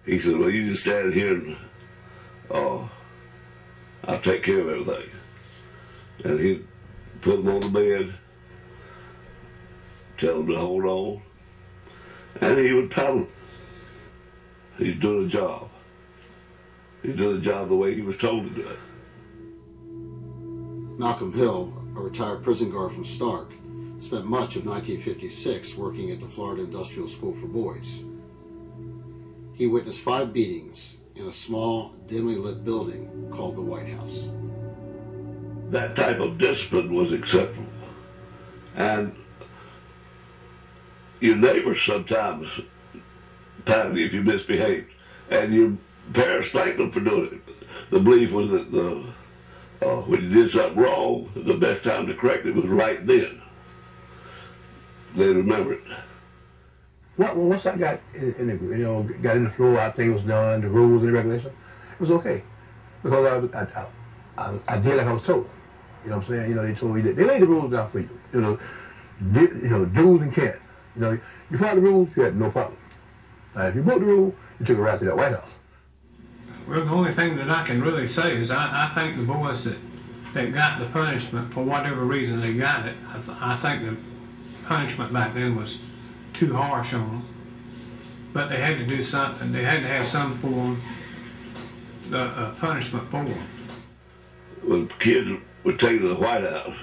He said, well, you just stand here and I'll take care of everything. And he'd put them on the bed, tell them to hold on, and he would paddle. He's doing a job. He's doing a job the way he was told to do it. Malcolm Hill, a retired prison guard from Stark, spent much of 1956 working at the Florida Industrial School for Boys. He witnessed 5 beatings in a small, dimly lit building called the White House. That type of discipline was acceptable. And your neighbors sometimes pound you if you misbehaved. And your parents thanked them for doing it. The belief was that when you did something wrong, the best time to correct it was right then. They remember it. Well, once I got in the, got in the floor, how things was done, the rules and the regulations, it was okay. Because I did like I was told. You know what I'm saying? They told me that they laid the rules down for you. Do's and can't. You followed the rules, you had no problem. Now, if you broke the rule, you took a ride to that White House. Well, the only thing that I can really say is I think the boys that got the punishment, for whatever reason they got it, I think the punishment back then was too harsh on them. But they had to do something. They had to have some form of punishment for them. When kids were taken to the White House,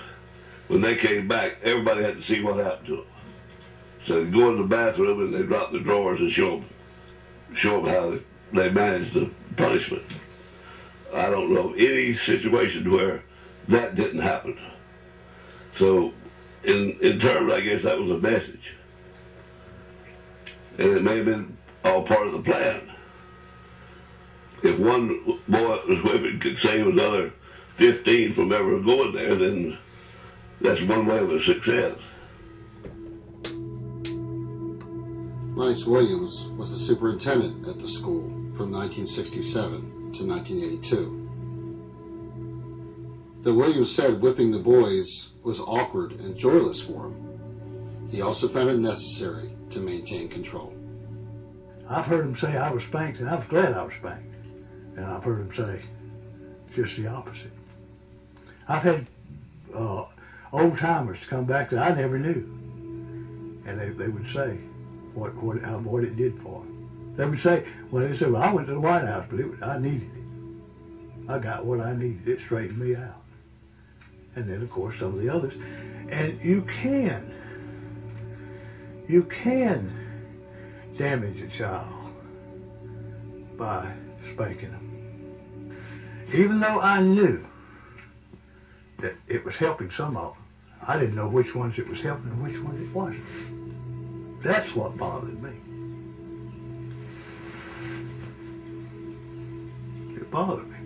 when they came back, everybody had to see what happened to them. So they'd go in the bathroom and they'd drop the drawers and show them how they managed the punishment. I don't know any situation where that didn't happen. So in terms, I guess that was a message. And it may have been all part of the plan. If one boy that was whipping could save another 15 from ever going there, then that's one way of a success. Lennox Williams was the superintendent at the school from 1967 to 1982. Though Williams said whipping the boys was awkward and joyless for him, he also found it necessary to maintain control. I've heard him say I was spanked, and I was glad I was spanked. And I've heard him say just the opposite. I've had old timers come back that I never knew, and they would say what it did for them. They would say, well, I went to the White House, but I needed it. I got what I needed. It straightened me out. And then, of course, some of the others. And you can damage a child by spanking them. Even though I knew that it was helping some of them, I didn't know which ones it was helping and which ones it wasn't. That's what bothered me. It bothered me.